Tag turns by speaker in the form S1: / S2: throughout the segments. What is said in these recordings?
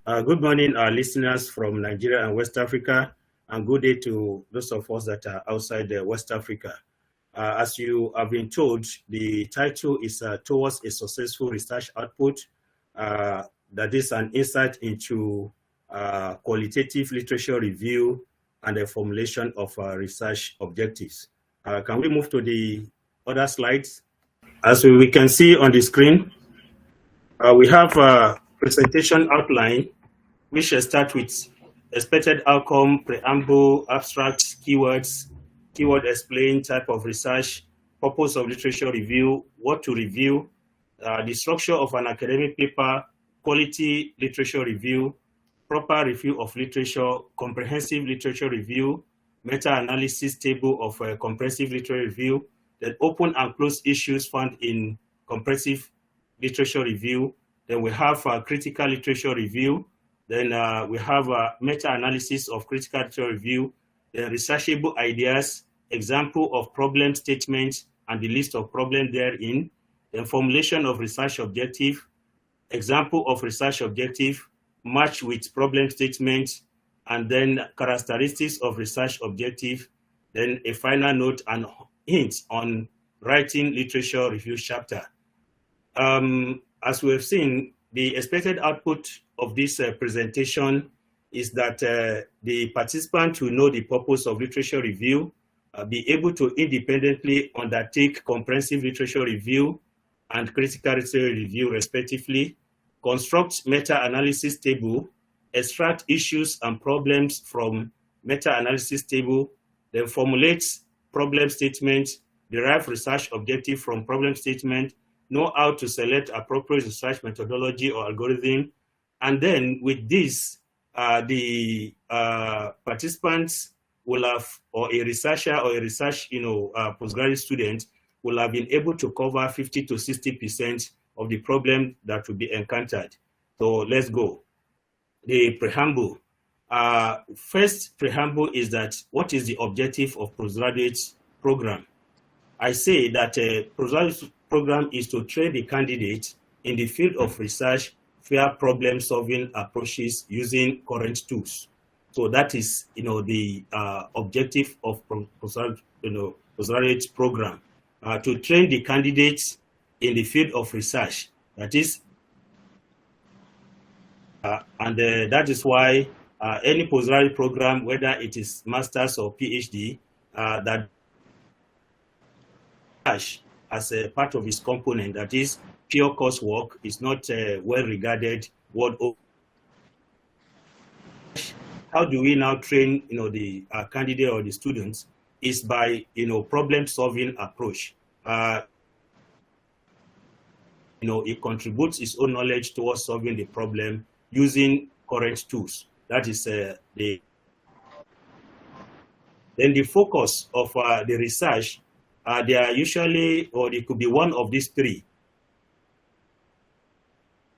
S1: Good morning, our listeners from Nigeria and West Africa, and good day to those of us that are outside West Africa. As you have been told, the title is Towards a Successful Research Output. That is an insight into qualitative literature review and the formulation of research objectives. Can we move to the other slides? As we can see on the screen, we have a presentation outline which start with expected outcome, preamble, abstract, keywords, keyword explain, type of research, purpose of literature review, what to review, the structure of an academic paper, quality literature review, proper review of literature, comprehensive literature review, meta-analysis table of comprehensive literature review, then open and closed issues found in comprehensive literature review. Then we have critical literature review. Then we have a meta-analysis of critical literature review, then researchable ideas, example of problem statements and the list of problems therein, then formulation of research objective, example of research objective, match with problem statements, and then characteristics of research objective, then a final note and hints on writing literature review chapter. As we have seen, the expected output of this presentation is that the participant will know the purpose of literature review, be able to independently undertake comprehensive literature review and critical literature review respectively, construct meta-analysis table, extract issues and problems from meta-analysis table, then formulate problem statements, derive research objective from problem statement, know how to select appropriate research methodology or algorithm. And then with this, the participants will have, or a researcher or a research, postgraduate student will have been able to cover 50 to 60% of the problem that will be encountered. So let's go. The preamble. First preamble is that what is the objective of postgraduate program? I say that a postgraduate program is to train the candidate in the field of research via problem-solving approaches using current tools. So that is, the objective of postgraduate program, to train the candidates in the field of research. That is, that is why any postgraduate program, whether it is master's or PhD, that as a part of its component, that is pure coursework, is not well regarded world over. How do we now train, the candidate or the students? Is by, problem-solving approach. It contributes its own knowledge towards solving the problem using current tools. That is then the focus of the research. They are usually, or it could be one of these three,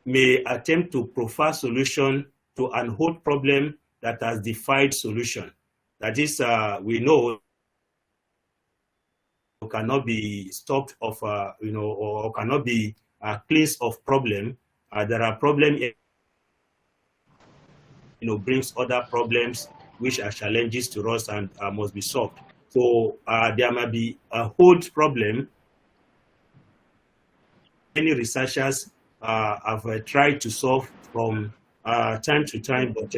S1: may attempt to provide solution to an old problem that has defied solution. That is, we know cannot be stopped of, or cannot be cleansed of problem. There are problems, brings other problems which are challenges to us and must be solved. So there might be a old problem. Many researchers have tried to solve from time to time, but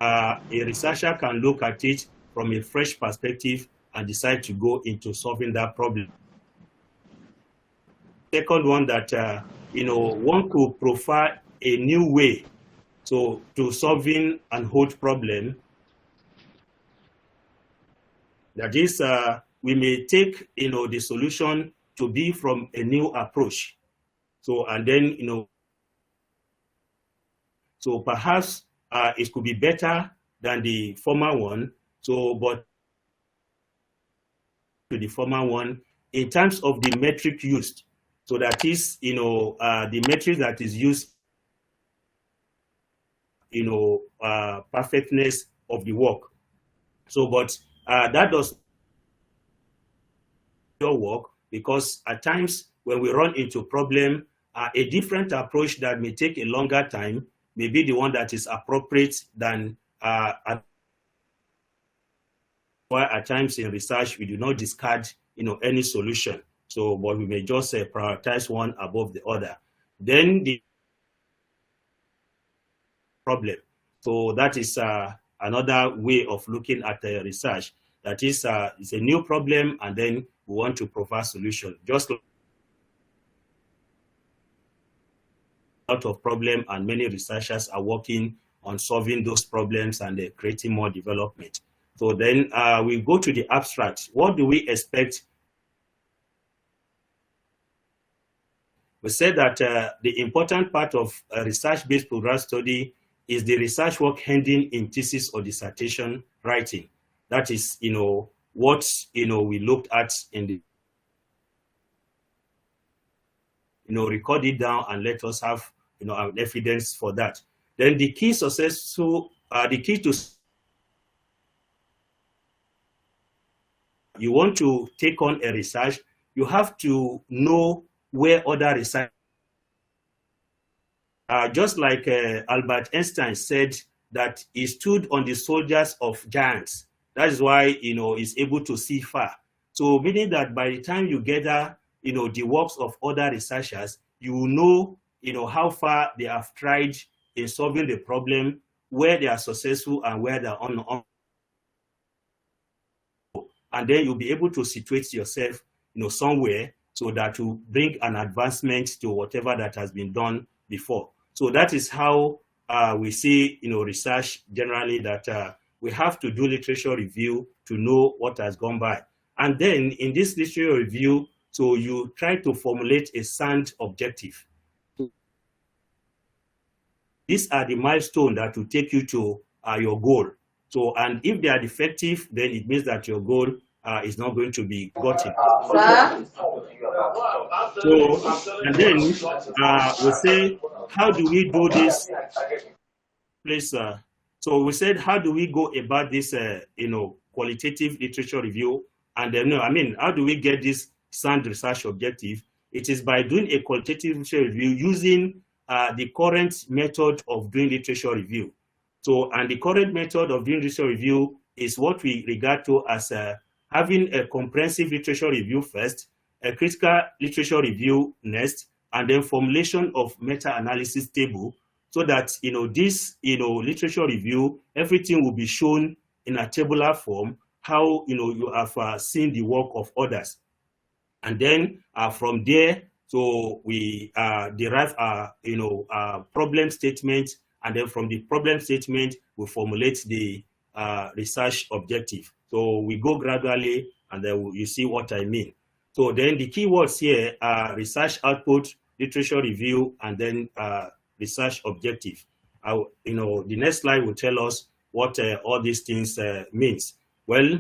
S1: a researcher can look at it from a fresh perspective and decide to go into solving that problem. Second one, that one could provide a new way to solving an old problem. That is, we may take, the solution to be from a new approach. So, and then, so perhaps it could be better than the former one. So, but to the former one in terms of the metric used. So that is, the metric that is used, perfectness of the work. So, but that does not work, because at times when we run into problem, A different approach that may take a longer time may be the one that is appropriate than at times in research we do not discard any solution. So, but we may just prioritize one above the other. Then the problem. So that is another way of looking at research. That is, it's a new problem, and then we want to provide solution. Just like out of problem, and many researchers are working on solving those problems and creating more development. So then we go to the abstract. What do we expect? We said that the important part of a research-based program study is the research work ending in thesis or dissertation writing. That is, what we looked at in the, record it down and let us have evidence for that. Then the key successful, the key to, you want to take on a research, you have to know where other research, just like Albert Einstein said that he stood on the shoulders of giants. That is why he's able to see far. So meaning that by the time you gather the works of other researchers, you know how far they have tried in solving the problem, where they are successful and where they are on. And then you'll be able to situate yourself somewhere so that will bring an advancement to whatever that has been done before. So that is how we see research generally, that we have to do literature review to know what has gone by. And then in this literature review, so you try to formulate a sound objective. These are the milestones that will take you to your goal. So, and if they are defective, then it means that your goal is not going to be gotten. So, and then we say, how do we do this? Please, so we said, how do we go about this, qualitative literature review? And then, how do we get this sound research objective? It is by doing a qualitative literature review using the current method of doing literature review. So, and the current method of doing literature review is what we regard to as having a comprehensive literature review first, a critical literature review next, and then formulation of meta-analysis table, so that this literature review, everything will be shown in a tabular form, how you have seen the work of others. And then from there, so we derive our problem statement, and then from the problem statement, we formulate the research objective. So we go gradually, and then you see what I mean. So then the keywords here are research output, literature review, and then research objective. The next slide will tell us what all these things means. Well,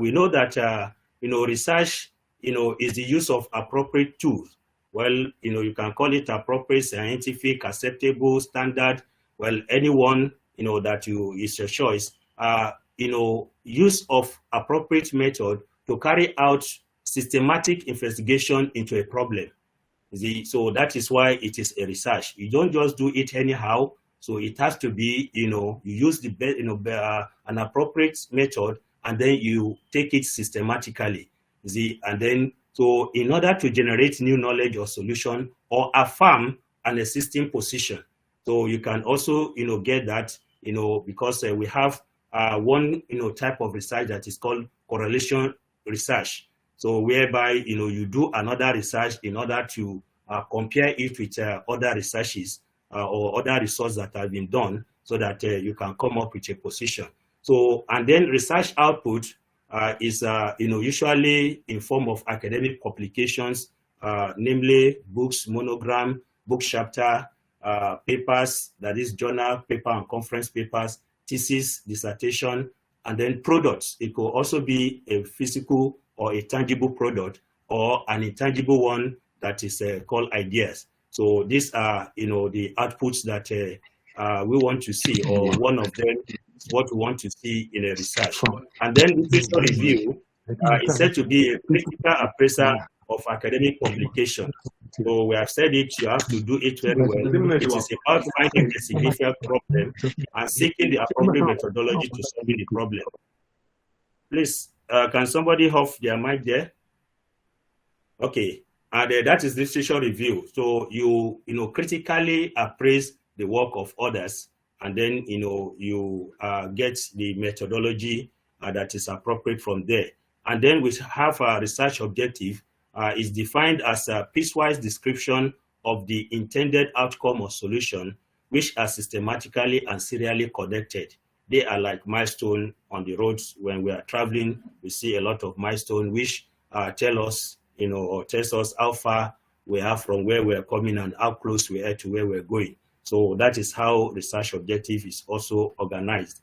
S1: we know that research is the use of appropriate tools. Well, you can call it appropriate, scientific, acceptable, standard. Well, anyone that is your choice. Use of appropriate method to carry out systematic investigation into a problem. So that is why it is a research. You don't just do it anyhow. So it has to be, you use the an appropriate method, and then you take it systematically. And then, so in order to generate new knowledge or solution or affirm an existing position. So you can also, get that, because we have one, type of research that is called correlation research. So whereby, you do another research in order to compare it with other researches or other research that have been done, so that you can come up with a position. So, and then research output is, usually in form of academic publications, namely books, monogram, book chapter, papers, that is journal, paper and conference papers, thesis, dissertation, and then products. It could also be a physical or a tangible product, or an intangible one that is called ideas. So these are, the outputs that we want to see, or one of them is what we want to see in a research. And then literature review is said to be a critical appraiser of academic publication. So we have said it, you have to do it very well. It is about finding a significant problem and seeking the appropriate methodology to solve the problem. Please, can somebody off their mic there? Okay, and that is literature review. So you critically appraise the work of others, and then you get the methodology that is appropriate from there. And then we have a research objective. Is defined as a piecewise description of the intended outcome or solution, which are systematically and serially connected. They are like milestones on the roads. When we are traveling, we see a lot of milestones which tell us, or tells us how far we are from where we are coming and how close we are to where we're going. So that is how research objective is also organized.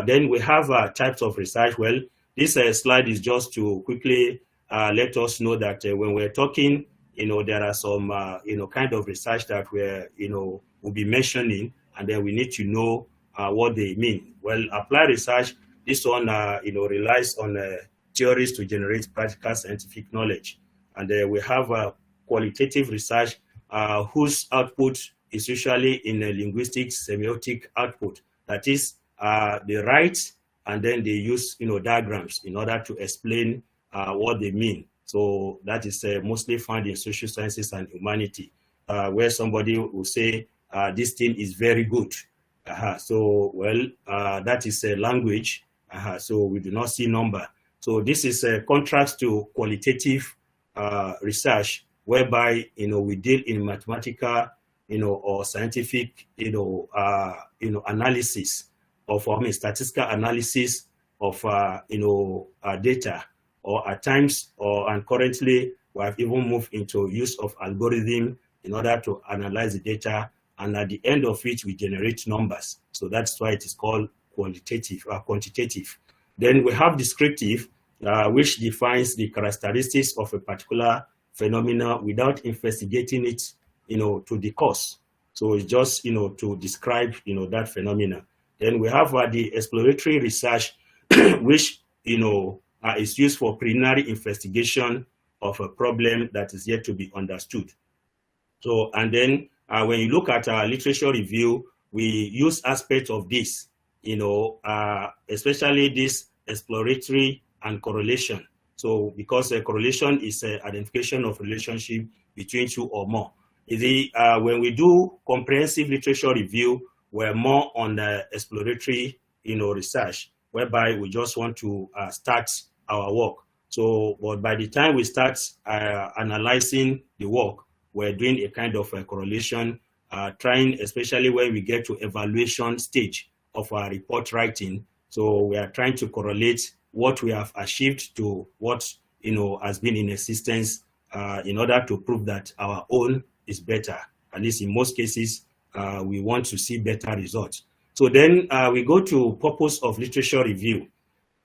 S1: Then we have types of research. Well, this slide is just to quickly let us know that when we're talking, there are some, kind of research that we'll be mentioning, and then we need to know what they mean. Well, applied research, this one, relies on theories to generate practical scientific knowledge. And we have qualitative research, whose output is usually in a linguistic semiotic output. That is, they write and then they use, diagrams in order to explain what they mean. So that is mostly found in social sciences and humanity, where somebody will say, this thing is very good. So, well, that is a language. So we do not see number. So this is a contrast to qualitative research, whereby, we deal in mathematical, or scientific, analysis of, statistical analysis of, data. Or at times, and currently, we have even moved into use of algorithm in order to analyze the data, and at the end of it, we generate numbers. So that's why it is called qualitative or quantitative. Then we have descriptive, which defines the characteristics of a particular phenomena without investigating it, to the cause. So it's just, to describe, that phenomena. Then we have the exploratory research, which, is used for preliminary investigation of a problem that is yet to be understood. So, and then when you look at our literature review, we use aspects of this, especially this exploratory and correlation. So, because a correlation is an identification of relationship between two or more. When we do comprehensive literature review, we're more on the exploratory, research, whereby we just want to start our work. So, but by the time we start analyzing the work, we're doing a kind of a correlation, trying, especially when we get to evaluation stage of our report writing. So we are trying to correlate what we have achieved to what, has been in existence in order to prove that our own is better. At least in most cases, we want to see better results. So then we go to purpose of literature review.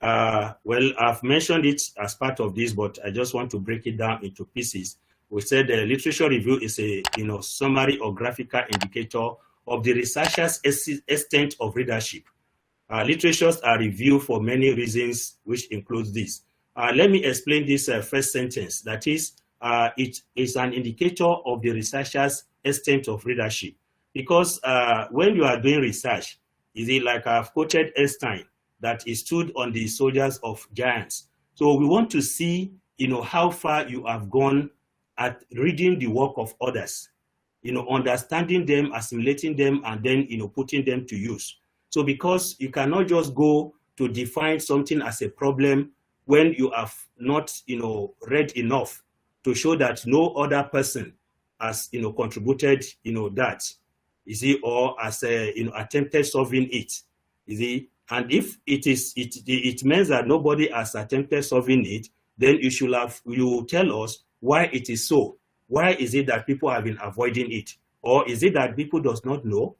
S1: Well, I've mentioned it as part of this, but I just want to break it down into pieces. We said the literature review is a summary or graphical indicator of the researcher's extent of readership. Literatures are reviewed for many reasons, which includes this. Let me explain this first sentence. That is, it is an indicator of the researcher's extent of readership. Because when you are doing research, is it like I've quoted Einstein, that he stood on the shoulders of giants. So we want to see, how far you have gone at reading the work of others, understanding them, assimilating them, and then, putting them to use. So because you cannot just go to define something as a problem when you have not, read enough to show that no other person has, contributed, that, or has, attempted solving it, And if it means that nobody has attempted solving it, then you tell us why it is so. Why is it that people have been avoiding it? Or is it that people does not know?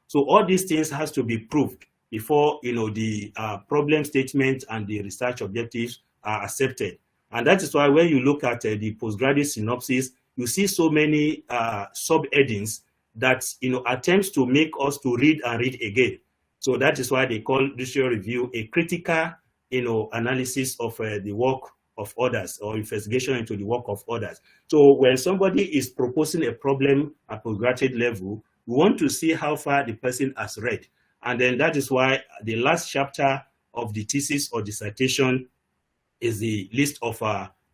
S1: So all these things has to be proved before, the problem statement and the research objectives are accepted. And that is why when you look at the postgraduate synopsis, you see so many subheadings that, attempts to make us to read and read again. So that is why they call literature review a critical, analysis of the work of others, or investigation into the work of others. So when somebody is proposing a problem at postgraduate level, we want to see how far the person has read. And then that is why the last chapter of the thesis or dissertation is the list of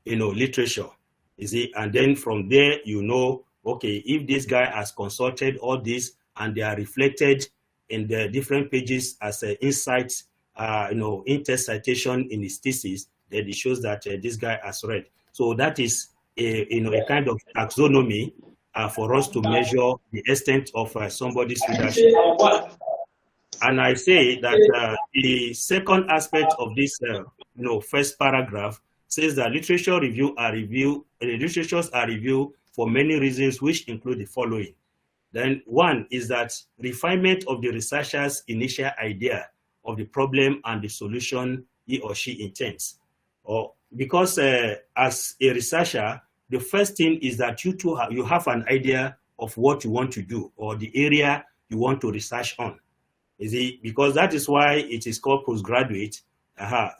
S1: literature. You see, and then from there, okay, if this guy has consulted all this and they are reflected in the different pages as insights, in-text citation in his thesis, then it shows that this guy has read. So that is a kind of taxonomy for us to measure the extent of somebody's readership. And I say that the second aspect of this, first paragraph says that literatures are reviewed for many reasons, which include the following. Then one is that refinement of the researcher's initial idea of the problem and the solution he or she intends. Because as a researcher, the first thing is that you have an idea of what you want to do or the area you want to research on. You see, because that is why it is called postgraduate.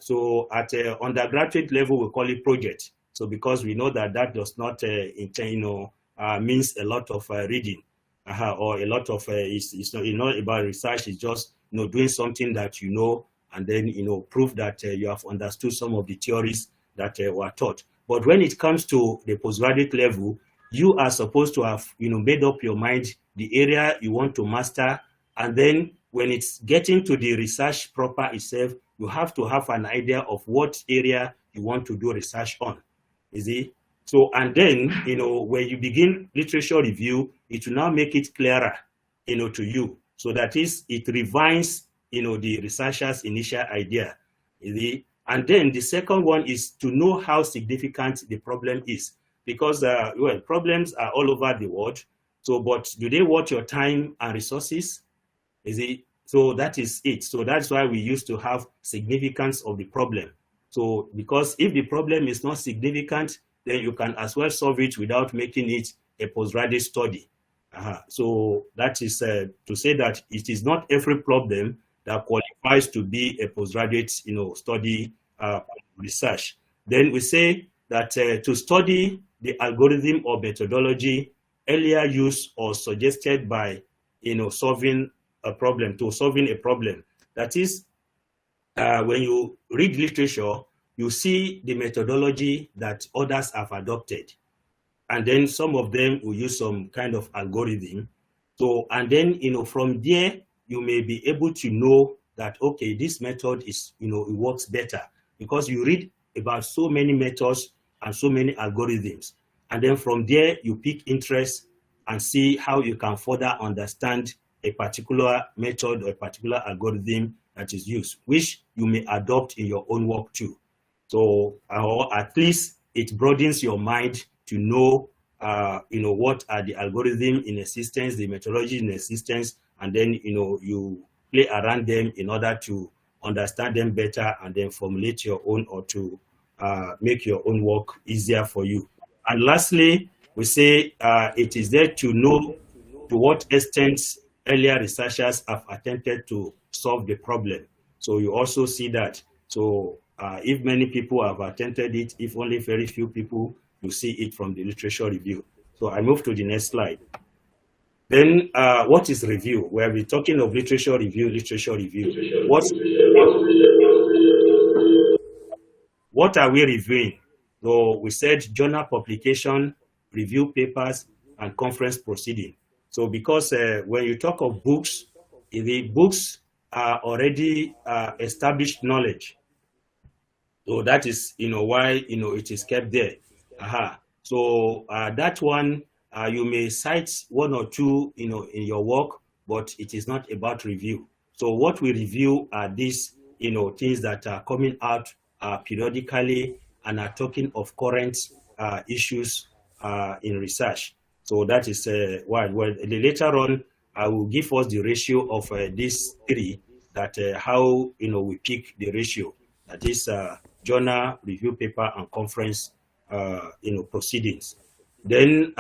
S1: So at undergraduate level, we call it project. So because we know that does not means a lot of reading, or a lot of it's not about research. It's just doing something that and then prove that you have understood some of the theories that were taught. But when it comes to the postgraduate level, you are supposed to have made up your mind the area you want to master, and then when it's getting to the research proper itself, you have to have an idea of what area you want to do research on. You see? So, and then, when you begin literature review, it will now make it clearer, to you. So that is, it refines, the researcher's initial idea. You see? And then the second one is to know how significant the problem is. Because, problems are all over the world. So, but do they worth your time and resources? Is it? So that is it. So that's why we used to have significance of the problem. So because if the problem is not significant, then you can as well solve it without making it a postgraduate study. So that is to say that it is not every problem that qualifies to be a postgraduate, study research. Then we say that to study the algorithm or methodology earlier used or suggested by, solving a problem. That is, when you read literature, you see the methodology that others have adopted. And then some of them will use some kind of algorithm. So, and then, from there, you may be able to know that, okay, this method is, it works better because you read about so many methods and so many algorithms. And then from there, you pick interest and see how you can further understand a particular method or a particular algorithm that is used, which you may adopt in your own work too. So, or at least it broadens your mind to know, what are the algorithms in existence, the methodology in existence, and then, you play around them in order to understand them better and then formulate your own or to make your own work easier for you. And lastly, we say it is there to know to what extent earlier researchers have attempted to solve the problem. So you also see that. So if many people have attempted it, if only very few people, you see it from the literature review. So I move to the next slide. Then what is review? Where we're talking of literature review. What are we reviewing? So we said journal publication, review papers, and conference proceeding. So because when you talk of books, the books are already established knowledge. So that is, why, it is kept there. So that one, you may cite one or two, in your work, but it is not about review. So what we review are these, things that are coming out periodically and are talking of current issues in research. So that is why. Well, later on, I will give us the ratio of these three, that how we pick the ratio. That is journal, review paper, and conference proceedings. Then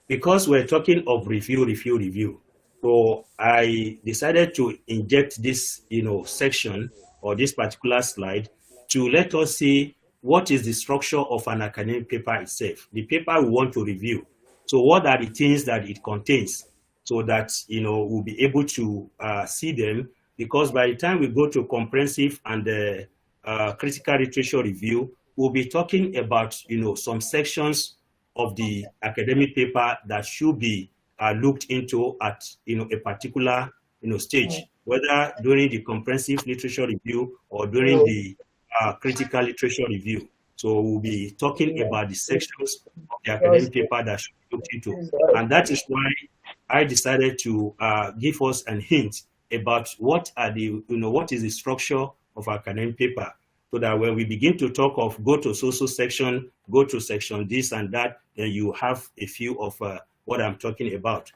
S1: because we're talking of review, so I decided to inject this section or this particular slide to let us see what is the structure of an academic paper itself, the paper we want to review. So what are the things that it contains, so that we'll be able to see them, because by the time we go to comprehensive and critical literature review, we'll be talking about some sections of the academic paper that should be looked into at a particular stage, whether during the comprehensive literature review or during the critical literature review. So we'll be talking about the sections of the academic paper that should be looked into. And that is why I decided to give us a hint about what is the structure of academic paper, so that when we begin to talk of go to social section, go to section this and that, then you have a few of what I'm talking about.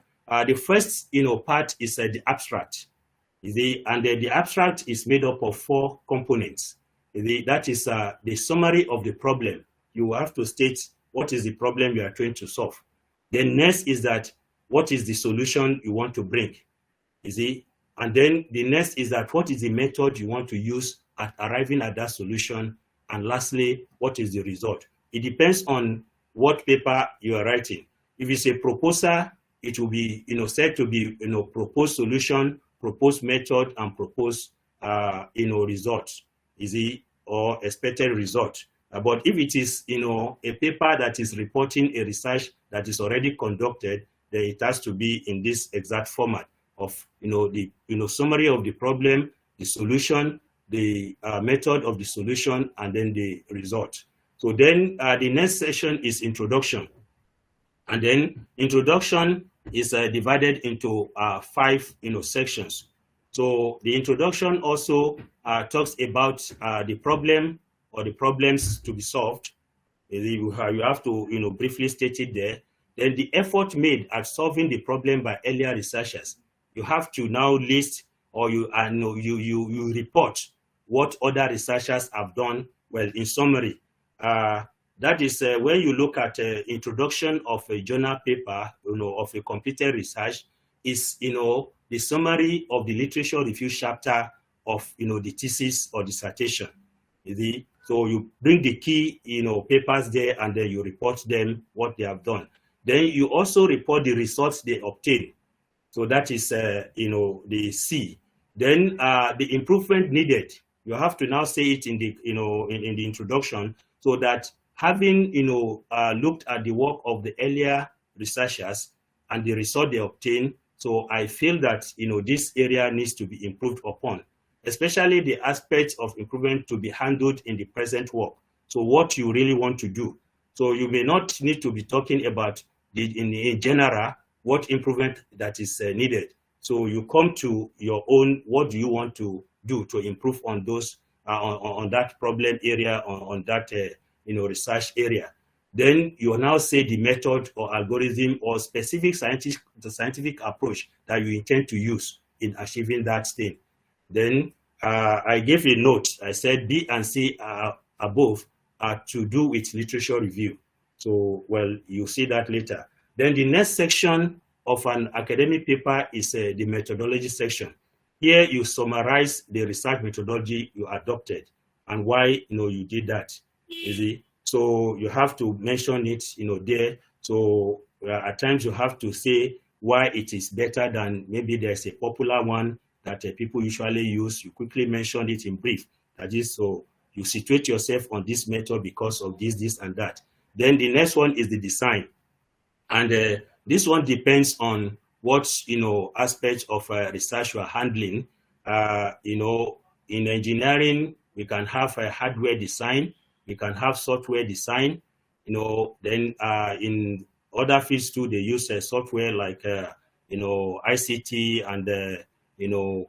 S1: The first part is the abstract. And the abstract is made up of 4 components. That is the summary of the problem. You have to state what is the problem you are trying to solve. The next is that what is the solution you want to bring. And then the next is that what is the method you want to use at arriving at that solution. And lastly, what is the result? It depends on what paper you are writing. If it's a proposal, it will be said to be proposed solution, proposed method, and proposed result, or expected result. But if it is a paper that is reporting a research that is already conducted, then it has to be in this exact format of the summary of the problem, the solution, the method of the solution, and then the result. So then the next section is introduction. And then introduction is divided into 5 sections. So the introduction also talks about the problem or the problems to be solved. You have to briefly state it there. Then the effort made at solving the problem by earlier researchers. You have to now list, or you report what other researchers have done. Well, in summary, that is when you look at introduction of a journal paper, of a completed research, is the summary of the literature review chapter of the thesis or dissertation. So you bring the key papers there, and then you report them what they have done. Then you also report the results they obtain. So that is the C. Then the improvement needed. You have to now say it in the in the introduction, so that having looked at the work of the earlier researchers and the result they obtain, so I feel that this area needs to be improved upon, especially the aspects of improvement to be handled in the present work. So what you really want to do. So you may not need to be talking about in general what improvement that is needed. So you come to your own, what do you want to do to improve on those on that problem area, on that research area. Then you now say the method or algorithm or specific scientific approach that you intend to use in achieving that thing. Then I gave a note. I said B and C above are to do with literature review. So, well, you'll see that later. Then the next section of an academic paper is the methodology section. Here you summarize the research methodology you adopted and why you did that. So you have to mention it there. So at times you have to say why it is better than maybe there's a popular one that people usually use. You quickly mention it in brief. That is, so you situate yourself on this method because of this, and that. Then the next one is the design. And this one depends on what aspect of research you are handling. In engineering, we can have a hardware design, we can have software design. Then in other fields too, they use software like ICT and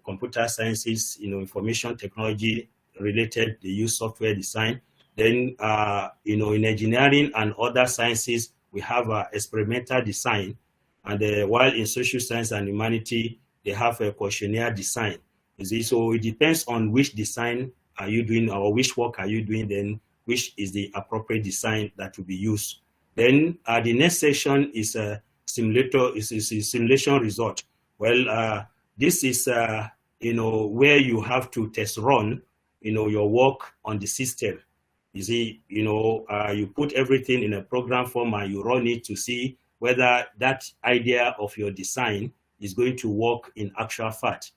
S1: computer sciences, information technology related. They use software design. Then in engineering and other sciences, we have experimental design. And while in social science and humanity, they have a questionnaire design. So it depends on which design are you doing or which work are you doing, then which is the appropriate design that will be used. Then the next section is a simulator, is a simulation result. Well, this is where you have to test run your work on the system. You see, you put everything in a program form and you run it to see whether that idea of your design is going to work in actual fact.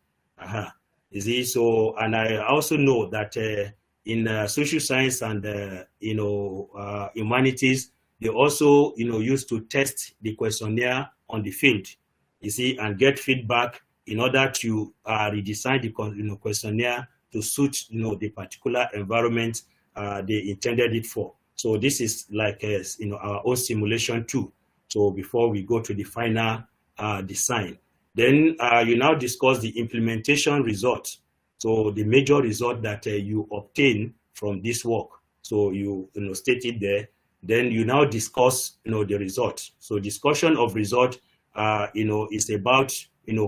S1: You see, so, and I also know that in social science and humanities, they also used to test the questionnaire on the field, you see, and get feedback in order to redesign the questionnaire to suit the particular environment they intended it for. So this is like our own simulation too. So before we go to the final design, then you now discuss the implementation result. So the major result that you obtain from this work. So you state it there. Then you now discuss the result. So discussion of result is about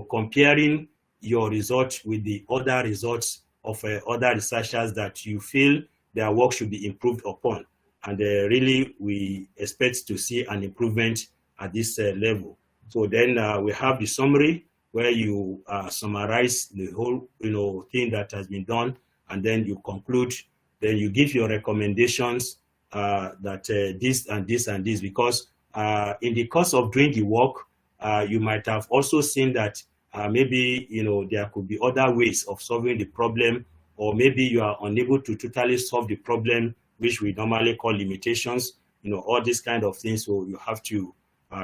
S1: comparing your result with the other results of other researchers that you feel their work should be improved upon. And really, we expect to see an improvement at this level. So then we have the summary where you summarize the whole thing that has been done, and then you conclude. Then you give your recommendations that this and this and this, because in the course of doing the work, you might have also seen that maybe there could be other ways of solving the problem, or maybe you are unable to totally solve the problem, which we normally call limitations, all these kind of things. So you have to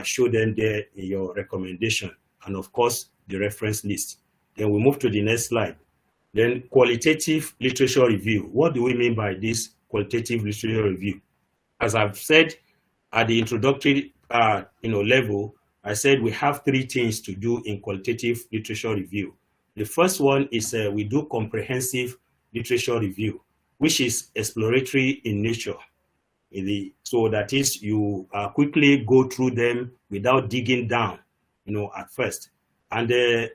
S1: show them there in your recommendation, and of course the reference list. Then we move to the next slide. Then qualitative literature review. What do we mean by this qualitative literature review? As I've said at the introductory level, I said we have three things to do in qualitative literature review. The first one is we do comprehensive literature review, which is exploratory in nature. So that is, you quickly go through them without digging down, at first. And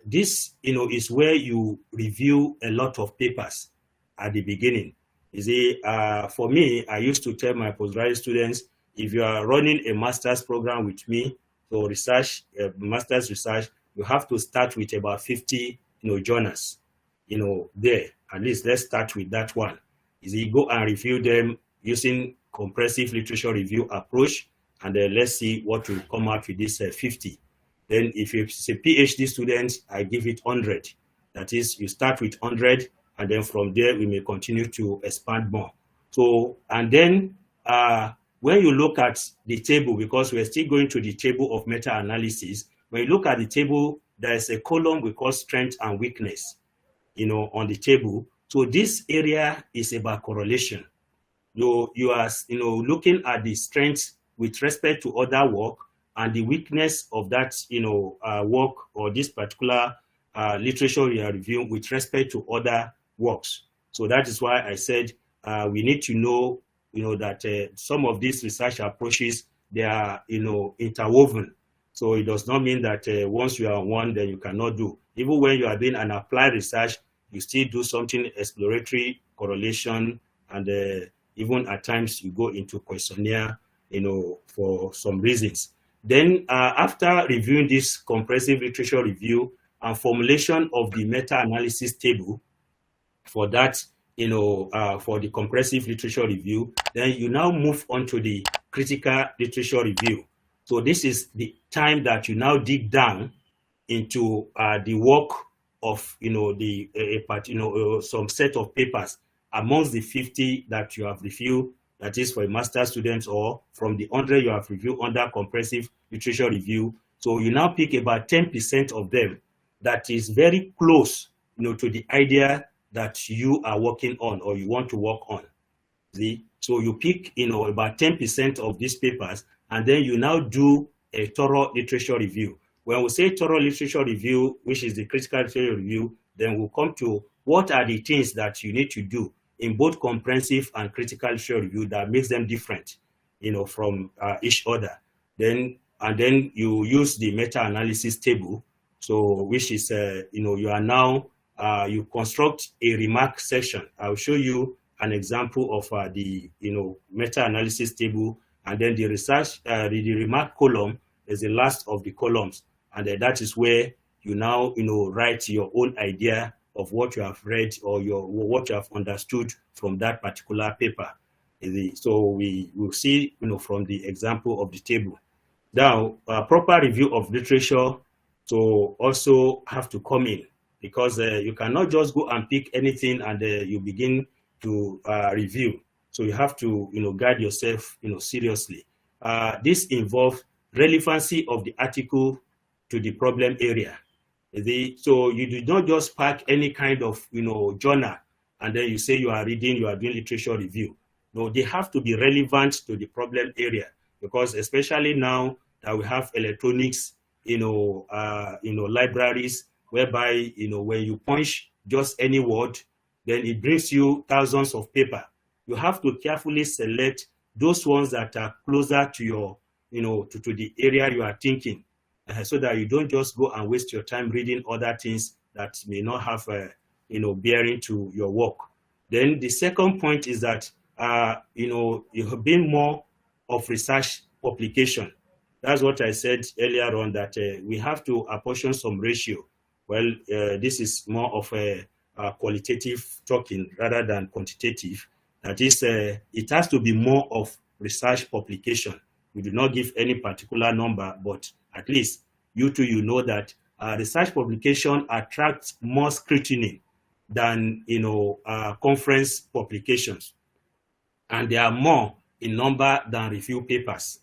S1: this, is where you review a lot of papers at the beginning. You see, for me, I used to tell my postgraduate students, if you are running a master's program with me, so research, master's research, you have to start with about 50, journals, there. At least let's start with that one. You see, go and review them using comprehensive literature review approach, and then let's see what will come out with this 50. Then if it's a PhD student, I give it 100. That is, you start with 100, and then from there, we may continue to expand more. So, and then when you look at the table, because we're still going to the table of meta-analysis, when you look at the table, there's a column we call strength and weakness, on the table. So this area is about correlation. You are, looking at the strength with respect to other work, and the weakness of that, work or this particular literature review with respect to other works. So that is why I said we need to know, that some of these research approaches, they are, interwoven. So it does not mean that once you are on one, then you cannot do. Even when you are doing an applied research, you still do something exploratory, correlation, and even at times you go into questionnaire, for some reasons. Then after reviewing this comprehensive literature review and formulation of the meta-analysis table for that, for the comprehensive literature review, then you now move on to the critical literature review. So this is the time that you now dig down into the work of, some set of papers amongst the 50 that you have reviewed, that is for a master's student, or from the 100 you have reviewed under comprehensive literature review. So you now pick about 10% of them that is very close, to the idea that you are working on or you want to work on. See? So you pick, about 10% of these papers, and then you now do a thorough literature review. When we say thorough literature review, which is the critical literature review, then we'll come to what are the things that you need to do in both comprehensive and critical literature review that makes them different, from each other. Then you use the meta-analysis table, so which is, you are now, you construct a remark section. I'll show you an example of the, meta-analysis table, and then the research, the remark column is the last of the columns, and that is where you now, write your own idea of what you have read or what you have understood from that particular paper. So we will see, from the example of the table. Now, proper review of literature to also have to come in, because you cannot just go and pick anything and you begin to review. So you have to, guide yourself, seriously. This involves relevancy of the article to the problem area. So you do not just pack any kind of, journal and then you say you are doing literature review. No, they have to be relevant to the problem area, because especially now that we have electronics, libraries, whereby, when you punch just any word, then it brings you thousands of paper. You have to carefully select those ones that are closer to your, to the area you are thinking, so that you don't just go and waste your time reading other things that may not have, bearing to your work. Then the second point is that, you have been more of research publication. That's what I said earlier on, that we have to apportion some ratio. Well, this is more of a qualitative talking rather than quantitative. That is, it has to be more of research publication. We do not give any particular number, but at least you know that research publication attracts more scrutiny than, conference publications. And they are more in number than review papers.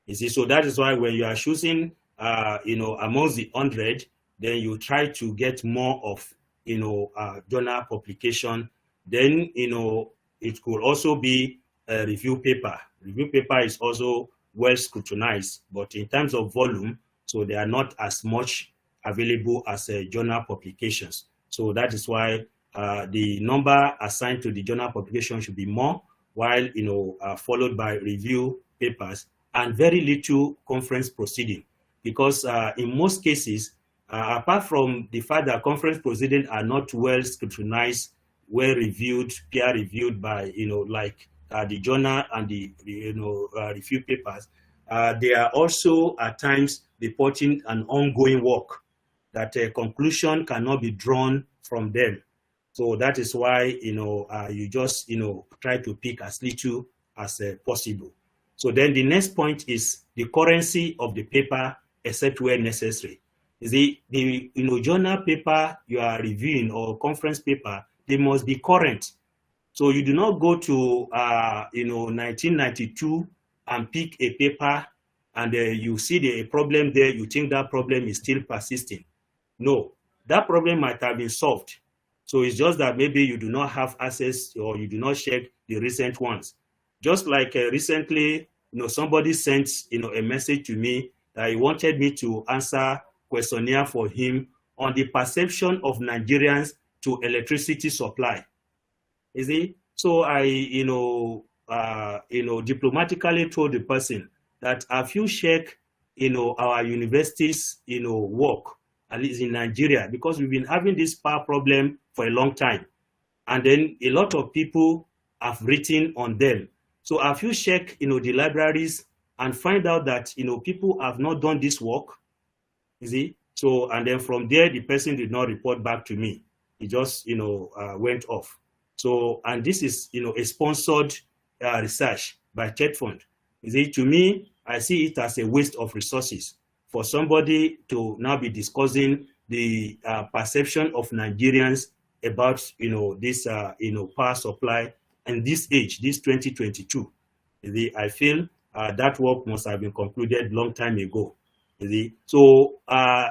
S1: You see, so that is why when you are choosing, amongst the 100, then you try to get more of, journal publication. Then, it could also be a review paper. Review paper is also well scrutinized, but in terms of volume, so they are not as much available as journal publications. So that is why the number assigned to the journal publication should be more, while, followed by review papers and very little conference proceeding. Because in most cases, apart from the fact that conference proceedings are not well scrutinized, well reviewed, peer reviewed by, like the journal and the review papers, they are also at times reporting an ongoing work that a conclusion cannot be drawn from them. So that is why, you just, try to pick as little as possible. So then the next point is the currency of the paper, except where necessary. The journal paper you are reviewing or conference paper, they must be current. So you do not go to, 1992 and pick a paper and you see a problem there, you think that problem is still persisting. No, that problem might have been solved. So it's just that maybe you do not have access or you do not check the recent ones. Just like recently, somebody sent, a message to me that he wanted me to answer questionnaire for him on the perception of Nigerians to electricity supply. You see? So I, diplomatically told the person that if you check, our universities, work, at least in Nigeria, because we've been having this power problem for a long time. And then a lot of people have written on them. So if you check, the libraries and find out that, people have not done this work, you see? So, and then from there, the person did not report back to me. He just, went off. So, and this is, a sponsored research by Chet Fund. You see, to me, I see it as a waste of resources for somebody to now be discussing the perception of Nigerians about, this, power supply and this age, this 2022. I feel that work must have been concluded long time ago. So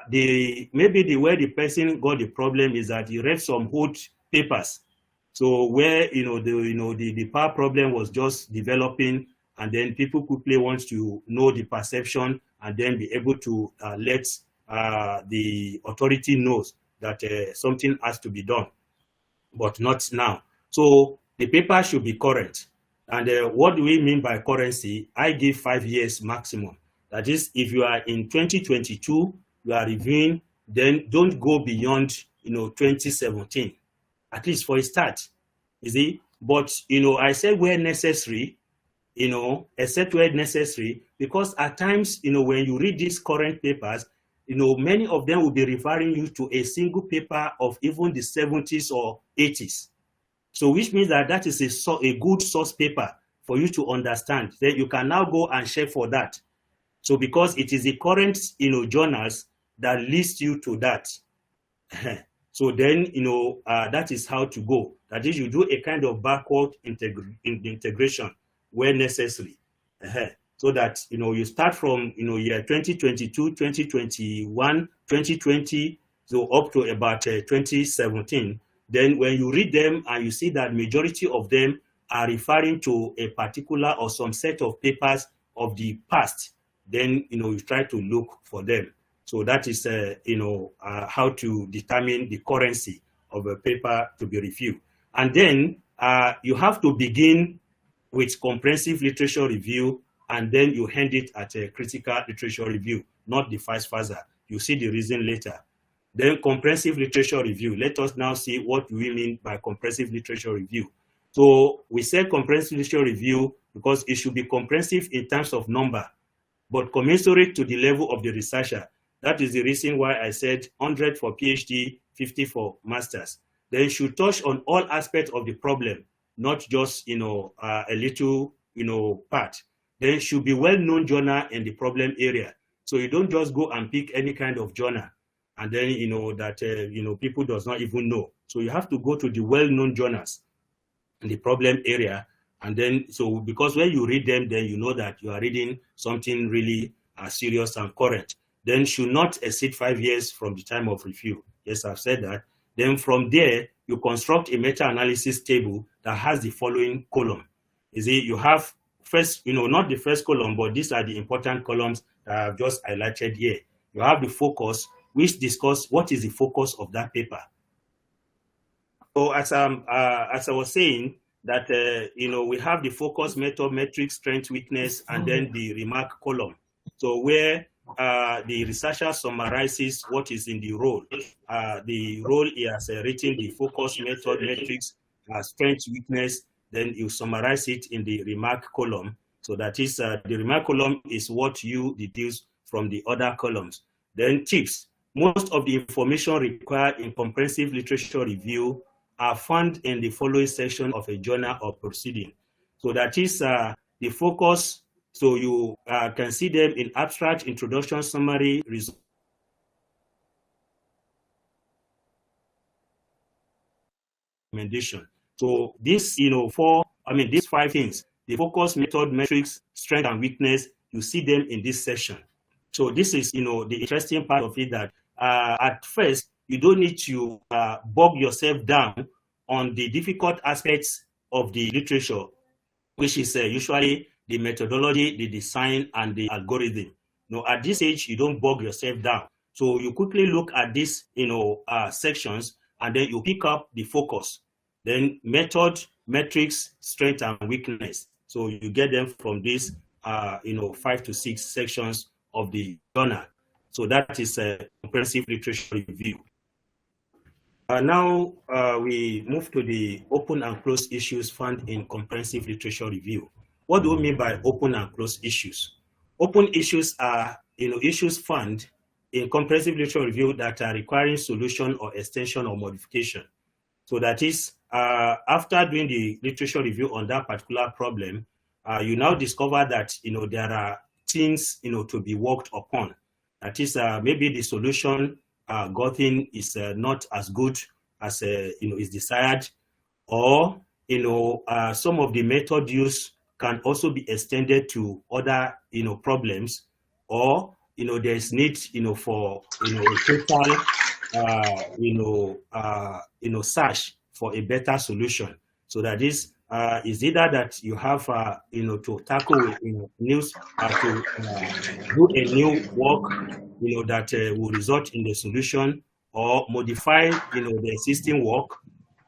S1: maybe the way the person got the problem is that he read some old papers. So where the power problem was just developing, and then people quickly want to know the perception and then be able to let the authority knows that something has to be done, but not now. So the paper should be current. And what do we mean by currency? I give 5 years maximum. That is, if you are in 2022, you are reviewing, then don't go beyond 2017, at least for a start. You see, but I said where necessary, except where necessary, because at times, when you read these current papers, many of them will be referring you to a single paper of even the 70s or 80s. So which means that is a good source paper for you to understand. Then you can now go and check for that. So because it is the current, journals that leads you to that. So then, that is how to go. That is, you do a kind of backward integration where necessary. So that, you start from, year 2022, 2021, 2020, so up to about 2017. Then when you read them and you see that majority of them are referring to a particular or some set of papers of the past, then, you try to look for them. So that is, how to determine the currency of a paper to be reviewed. And then you have to begin with comprehensive literature review, and then you end it at a critical literature review, not the vice versa. You see the reason later. Then comprehensive literature review. Let us now see what we mean by comprehensive literature review. So we said comprehensive literature review because it should be comprehensive in terms of number, but commensurate to the level of the researcher. That is the reason why I said 100 for PhD, 50 for masters. They should touch on all aspects of the problem, not just, a little, part. They should be well-known journal in the problem area. So you don't just go and pick any kind of journal and then, that, people does not even know. So you have to go to the well-known journals in the problem area. And then, so because when you read them, then you know that you are reading something really serious and current. Then should not exceed 5 years from the time of review. Yes, I've said that. Then from there, you construct a meta-analysis table that has the following column. You see, you have first, not the first column, but these are the important columns that I've just highlighted here. You have the focus, which discuss what is the focus of that paper. So as I was saying, that, we have the focus, method, metrics, strength, weakness, and then the remark column. So where the researcher summarizes what is in the role. The role he has written the focus, method, metrics, strength, weakness, then you summarize it in the remark column. So that is, the remark column is what you deduce from the other columns. Then tips. Most of the information required in comprehensive literature review are found in the following section of a journal or proceeding. So that is the focus. So you can see them in abstract, introduction, summary, recommendation. So this, these 5 things, the focus, method, metrics, strength, and weakness, you see them in this section. So this is, the interesting part of it, that at first, you don't need to bog yourself down on the difficult aspects of the literature, which is usually the methodology, the design, and the algorithm. At this age, you don't bog yourself down. So you quickly look at these, sections, and then you pick up the focus. Then method, metrics, strength, and weakness. So you get them from these, 5 to 6 sections of the journal. So that is a comprehensive literature review. Now we move to the open and closed issues found in comprehensive literature review. What do we mean by open and closed issues? Open issues are, issues found in comprehensive literature review that are requiring solution or extension or modification. So that is, after doing the literature review on that particular problem, you now discover that, there are things, to be worked upon. That is, maybe the solution gotten is not as good as, is desired, or, some of the method used can also be extended to other, problems, or, there's need, for, a total, search for a better solution. So that is either that you have, to tackle, news, to do a new work, that will result in the solution, or modify, the existing work,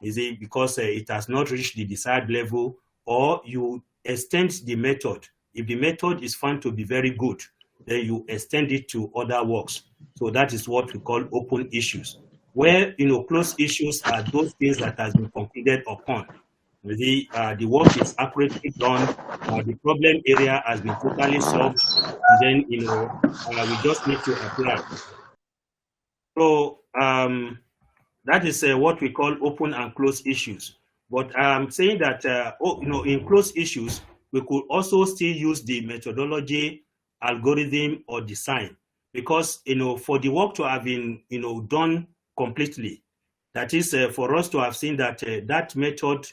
S1: is it because it has not reached the desired level, or you extend the method. If the method is found to be very good, then you extend it to other works. So that is what we call open issues. Where, closed issues are those things that has been concluded upon. The work is accurately done, the problem area has been totally solved, and then, we just need to apply. So that is what we call open and closed issues. But I'm saying that, in closed issues, we could also still use the methodology, algorithm, or design, because for the work to have been done completely, that is for us to have seen that that method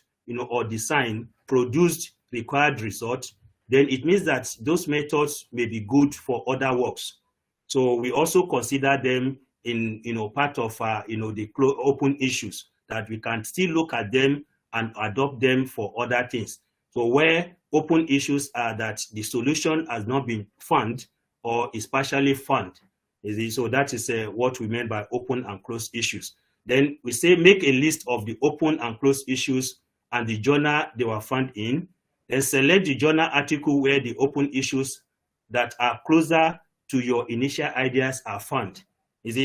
S1: or design produced required results, then it means that those methods may be good for other works. So we also consider them in part of the open issues, that we can still look at them and adopt them for other things. So where open issues are that the solution has not been found or is partially found. So that is what we meant by open and closed issues. Then we say make a list of the open and closed issues and the journal they were found in. Then select the journal article where the open issues that are closer to your initial ideas are found.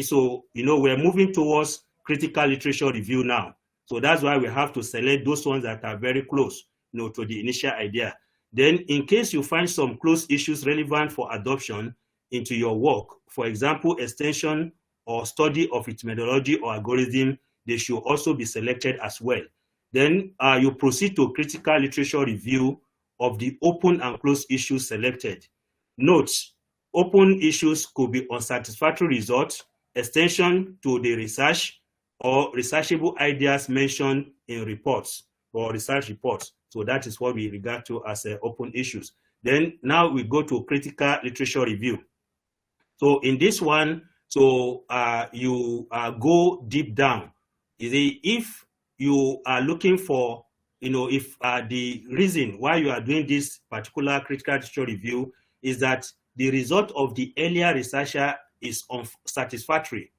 S1: So we're moving towards critical literature review now. So that's why we have to select those ones that are very close to the initial idea. Then in case you find some closed issues relevant for adoption into your work, for example, extension or study of its methodology or algorithm, they should also be selected as well. Then you proceed to critical literature review of the open and closed issues selected. Note, open issues could be unsatisfactory results, extension to the research, or researchable ideas mentioned in reports or research reports. So that is what we regard to as open issues. Then now we go to critical literature review. So in this one, so you go deep down. If you are looking for, if the reason why you are doing this particular critical literature review is that the result of the earlier researcher is unsatisfactory.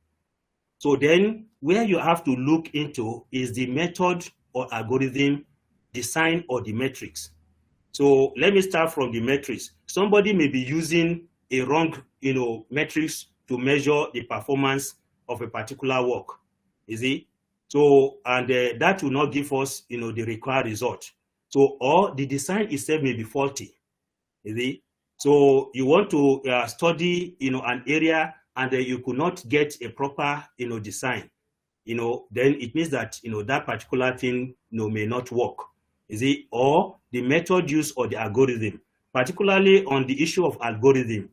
S1: So then where you have to look into is the method or algorithm, design, or the metrics. So let me start from the metrics. Somebody may be using a wrong metrics to measure the performance of a particular work. So, and that will not give us the required result. So, or the design itself may be faulty. So you want to study an area and you could not get a proper design, then it means that that particular thing may not work. Or the method used or the algorithm, particularly on the issue of algorithm.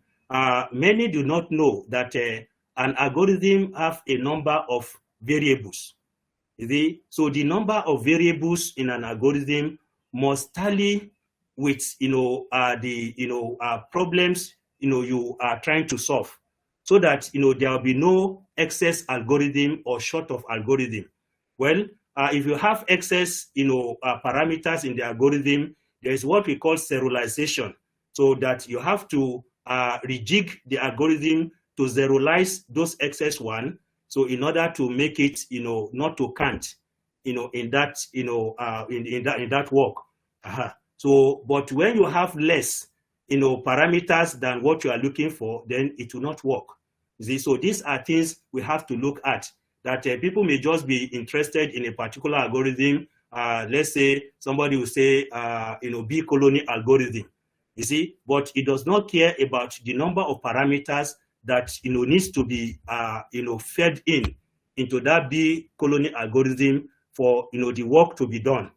S1: Many do not know that an algorithm have a number of variables. So the number of variables in an algorithm must tally with the problems you are trying to solve, so that there will be no excess algorithm or short of algorithm. Well, if you have excess parameters in the algorithm, there is what we call serialization, so that you have to rejig the algorithm to zeroize those excess one, so in order to make it not to count in that in that work. So but when you have less parameters than what you are looking for, then it will not work. So these are things we have to look at, that people may just be interested in a particular algorithm. Let's say somebody will say B colony algorithm, but it does not care about the number of parameters that needs to be fed into that B colony algorithm for the work to be done.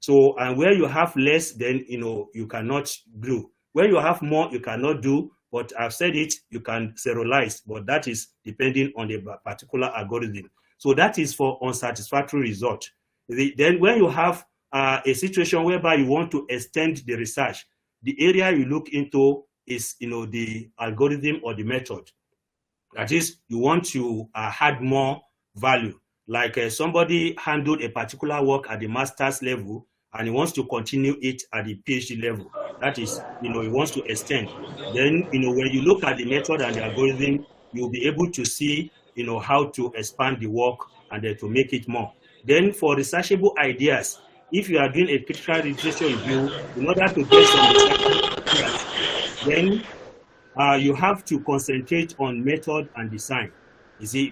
S1: So, and where you have less, then you cannot do. Where you have more, you cannot do. But I've said it, you can serialize, but that is depending on the particular algorithm. So that is for unsatisfactory result. Then when you have a situation whereby you want to extend the research, the area you look into is the algorithm or the method. That is, you want to add more value. Like somebody handled a particular work at the master's level and he wants to continue it at the PhD level. That is, he wants to extend. Then, when you look at the method and the algorithm, you'll be able to see, how to expand the work and to make it more. Then for researchable ideas, if you are doing a critical literature review, in order to get some researchable ideas, then you have to concentrate on method and design.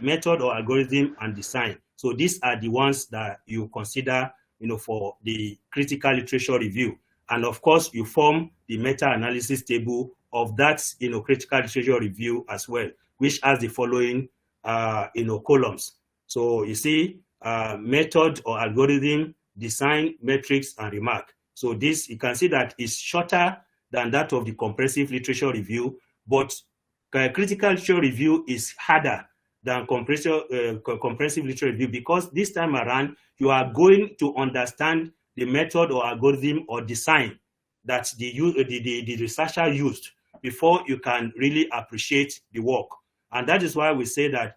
S1: Method or algorithm and design. So these are the ones that you consider, for the critical literature review. And of course, you form the meta-analysis table of that, critical literature review as well, which has the following, columns. So you see, method or algorithm, design, metrics, and remark. So this, you can see that is shorter than that of the comprehensive literature review, but critical literature review is harder than comprehensive literature review, because this time around, you are going to understand the method or algorithm or design that the researcher used before you can really appreciate the work. And that is why we say that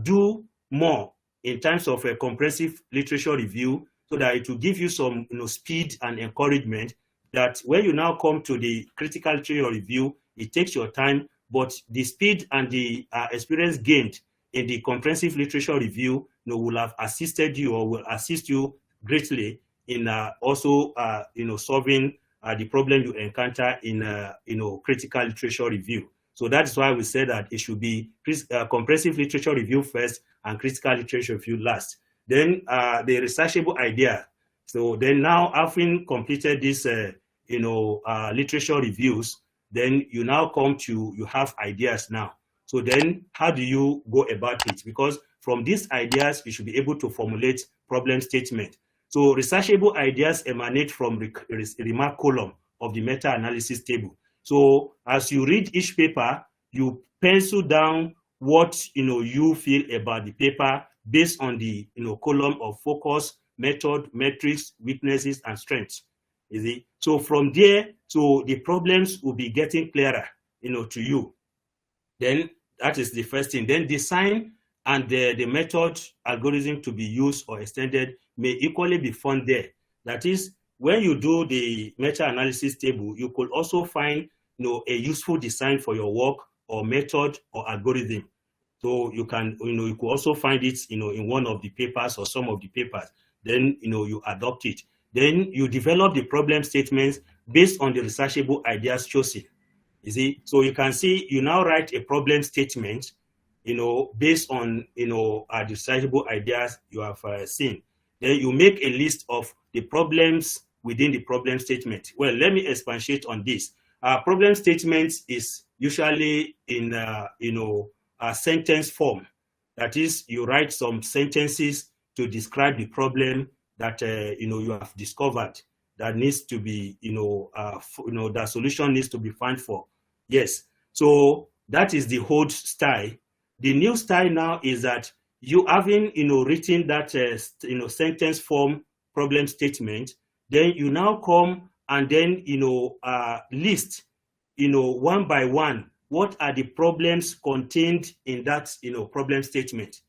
S1: do more in terms of a comprehensive literature review, so that it will give you some speed and encouragement, that when you now come to the critical literature review, it takes your time, but the speed and the experience gained in the comprehensive literature review will have assisted you, or will assist you greatly in also solving the problem you encounter in critical literature review. So that's why we say that it should be comprehensive literature review first and critical literature review last. Then the researchable idea. So then now, having completed this literature reviews, then you now come to, you have ideas now. So then how do you go about it? Because from these ideas, you should be able to formulate problem statement. So researchable ideas emanate from remark column of the meta-analysis table. So as you read each paper, you pencil down what you feel about the paper based on the column of focus, method, metrics, weaknesses, and strengths. You see? So from there, so the problems will be getting clearer, to you. Then that is the first thing. Then design and the method algorithm to be used or extended may equally be found there. That is, when you do the meta-analysis table, you could also find a useful design for your work or method or algorithm. So you can, you could also find it, in one of the papers or some of the papers. Then, you adopt it. Then you develop the problem statements based on the researchable ideas chosen. You see, so you can see, you now write a problem statement, based on, the researchable ideas you have seen. Then you make a list of the problems within the problem statement. Well, let me expatiate on this. Problem statement is usually in, a sentence form. That is, you write some sentences to describe the problem that you have discovered that needs to be, the solution needs to be found for. Yes. So that is the old style. The new style now is that you having, written that, sentence form problem statement, then you now come and then, list, one by one, what are the problems contained in that, problem statement.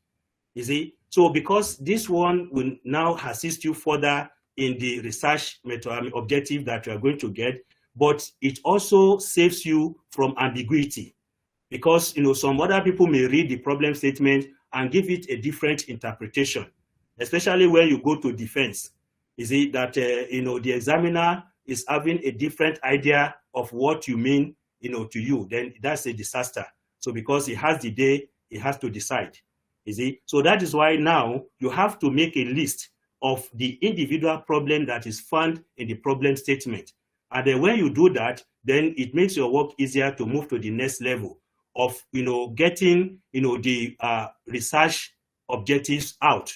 S1: You see? So because this one will now assist you further in the research method objective that you are going to get, but it also saves you from ambiguity, because some other people may read the problem statement and give it a different interpretation, especially when you go to defense. You see that the examiner is having a different idea of what you mean to you, then that's a disaster. So because he has the day, he has to decide. You see, so that is why now you have to make a list of the individual problem that is found in the problem statement. And then when you do that, then it makes your work easier to move to the next level of, getting, the research objectives out.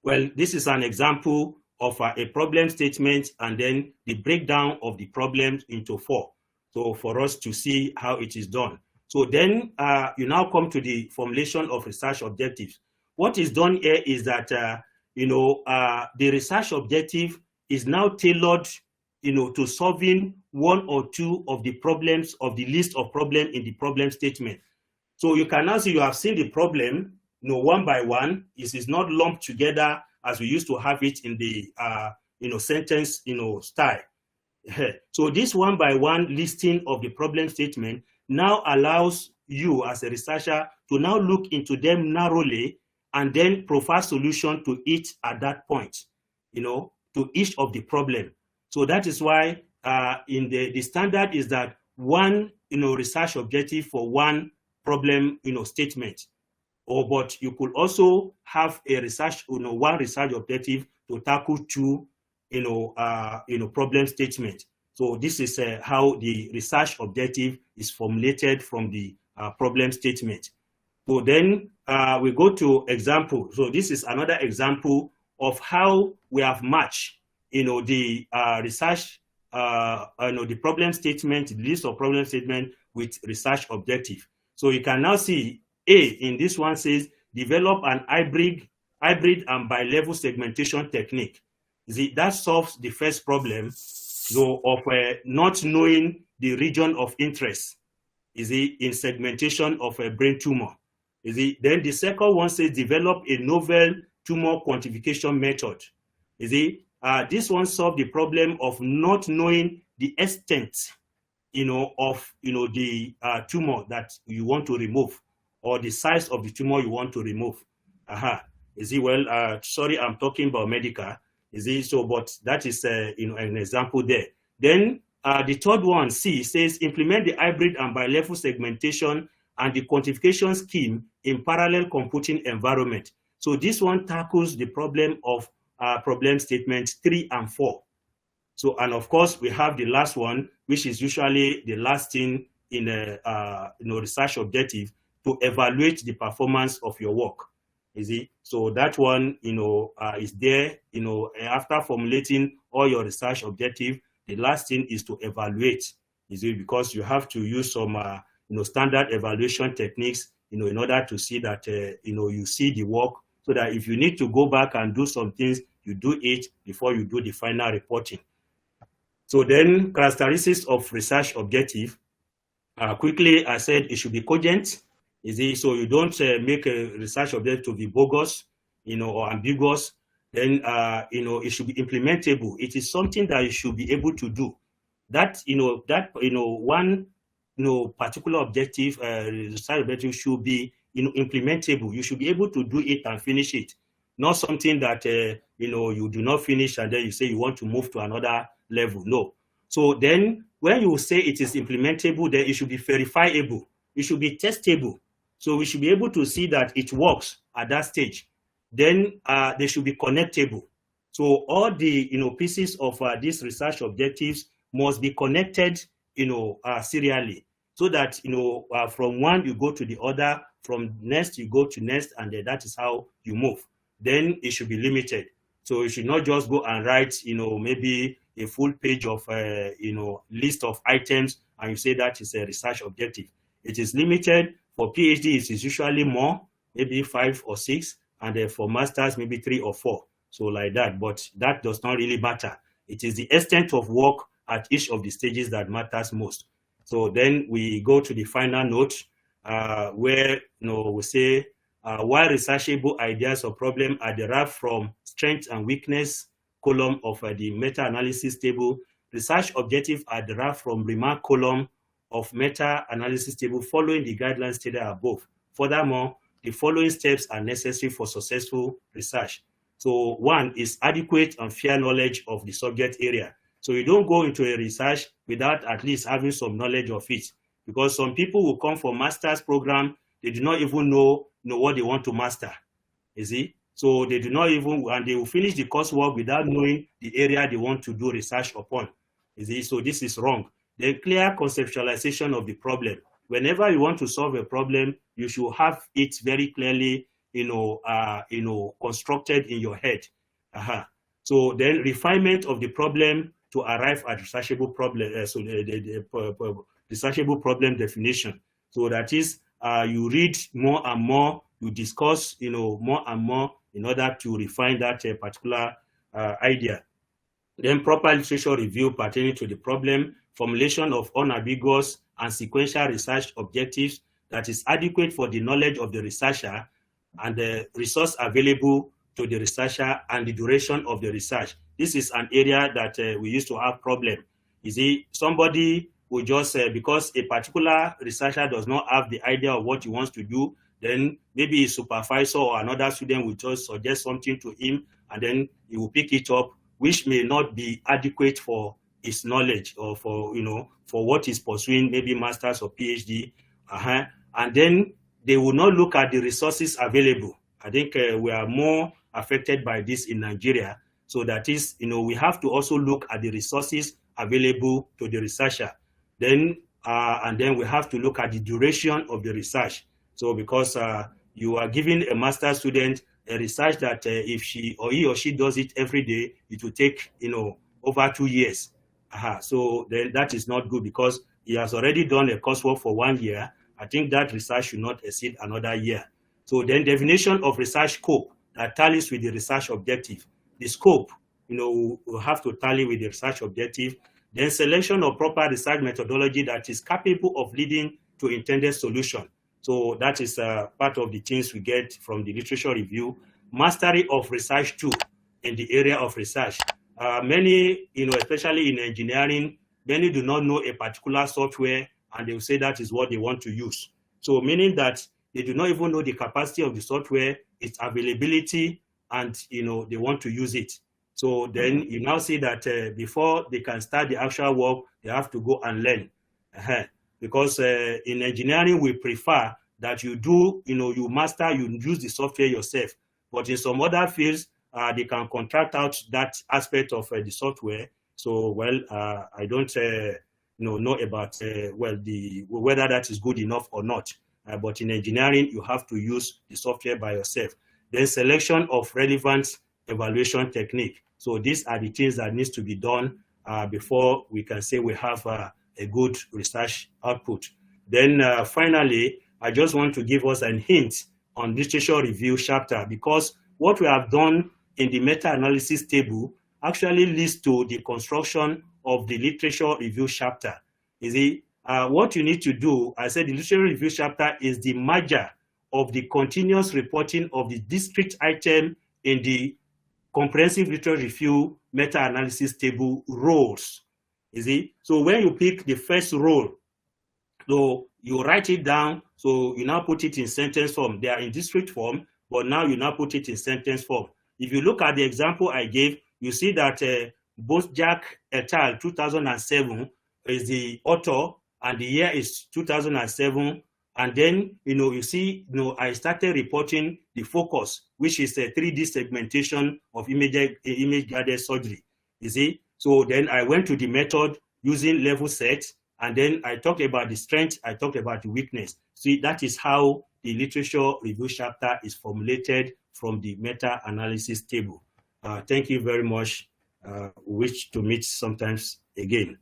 S1: Well, this is an example of a problem statement and then the breakdown of the problems into 4. So for us to see how it is done. So then you now come to the formulation of research objectives. What is done here is that, the research objective is now tailored, to solving one or two of the problems of the list of problems in the problem statement. So you can now see you have seen the problem, one by one. It is not lumped together as we used to have it in the, sentence, style. So this one by one listing of the problem statement now allows you as a researcher to now look into them narrowly and then provide solution to each at that point, to each of the problem. So that is why in the standard is that one, research objective for one problem, statement. But you could also have a research, one research objective to tackle two, problem statement. So this is how the research objective is formulated from the problem statement. So then we go to example. So this is another example of how we have matched, the research, the problem statement, the list of problem statement with research objective. So you can now see A in this one says develop an hybrid and bi-level segmentation technique. That solves the first problem of not knowing the region of interest in segmentation of a brain tumor. Then the second one says develop a novel tumor quantification method. This one solves the problem of not knowing the extent of the tumor that you want to remove, or the size of the tumor you want to remove. Well, sorry, I'm talking about medical. So, but that is an example there. Then the third one, C, says implement the hybrid and bi-level segmentation and the quantification scheme in parallel computing environment. So this one tackles the problem of problem statements 3 and 4. So, and of course, we have the last one, which is usually the last thing in a research objective, to evaluate the performance of your work. So that one, is there, after formulating all your research objective, the last thing is to evaluate, because you have to use some, standard evaluation techniques, in order to see that, you see the work, so that if you need to go back and do some things, you do it before you do the final reporting. So then characteristics of research objective, quickly, I said it should be cogent. So you don't make a research objective to be bogus, or ambiguous. Then, it should be implementable. It is something that you should be able to do. That, one, particular objective, research objective should be, implementable. You should be able to do it and finish it. Not something that, you do not finish and then you say you want to move to another level. No. So then when you say it is implementable, then it should be verifiable. It should be testable. So we should be able to see that it works at that stage. Then they should be connectable. So all the pieces of these research objectives must be connected serially, so that from one you go to the other, from next you go to next, and that is how you move. Then it should be limited. So you should not just go and write maybe a full page of list of items and you say that is a research objective. It is limited. For PhD, it is usually more, maybe 5 or 6, and for masters, maybe 3 or 4. So like that, but that does not really matter. It is the extent of work at each of the stages that matters most. So then we go to the final note, where we say, while researchable ideas or problems are derived from strength and weakness column of the meta-analysis table, research objectives are derived from remark column of meta-analysis table following the guidelines stated above. Furthermore, the following steps are necessary for successful research. So one is adequate and fair knowledge of the subject area. So you don't go into a research without at least having some knowledge of it, because some people will come for master's program, they do not even know what they want to master. So they do not even, and they will finish the coursework without knowing the area they want to do research upon. So this is wrong. The clear conceptualization of the problem. Whenever you want to solve a problem, you should have it very clearly, constructed in your head. So then refinement of the problem to arrive at researchable problem. So the researchable problem definition. So that is, you read more and more, you discuss, more and more in order to refine that particular idea. Then proper literature review pertaining to the problem, formulation of unambiguous and sequential research objectives that is adequate for the knowledge of the researcher and the resource available to the researcher and the duration of the research. This is an area that we used to have problem. Somebody will just, because a particular researcher does not have the idea of what he wants to do, then maybe his supervisor or another student will just suggest something to him, and then he will pick it up, which may not be adequate for his knowledge or for what he's pursuing, maybe master's or PhD. And then they will not look at the resources available. I think we are more affected by this in Nigeria. So that is, we have to also look at the resources available to the researcher. Then, and then we have to look at the duration of the research. So because you are giving a master's student a research that if he or she does it every day, it will take, over 2 years. So then that is not good, because he has already done a coursework for 1 year. I think that research should not exceed another year. So then definition of research scope that tallies with the research objective. The scope, will have to tally with the research objective. Then selection of proper research methodology that is capable of leading to intended solution. So that is part of the things we get from the literature review. Mastery of research tool in the area of research. Many, especially in engineering, many do not know a particular software, and they will say that is what they want to use. So meaning that they do not even know the capacity of the software, its availability, and they want to use it. So then you now see that before they can start the actual work, they have to go and learn. Because in engineering, we prefer that you do, you master, you use the software yourself. But in some other fields, they can contract out that aspect of the software. So, well, I don't know about, whether that is good enough or not. But in engineering, you have to use the software by yourself. Then selection of relevant evaluation technique. So these are the things that needs to be done before we can say we have a good research output. Then finally, I just want to give us a hint on literature review chapter, because what we have done in the meta-analysis table actually leads to the construction of the literature review chapter. You see, what you need to do, I said the literature review chapter is the merger of the continuous reporting of the discrete item in the comprehensive literature review meta-analysis table roles. You see, so when you pick the first role, so you write it down, so you now put it in sentence form. They are in discrete form, but now you now put it in sentence form. If you look at the example I gave, you see that both Jack et al. 2007 is the author, and the year is 2007. And then, you see, I started reporting the focus, which is a 3D segmentation of image-guided surgery. You see, so then I went to the method using level sets, and then I talked about the strength, I talked about the weakness. See, that is how the literature review chapter is formulated from the meta-analysis table. Thank you very much. Wish to meet sometimes again.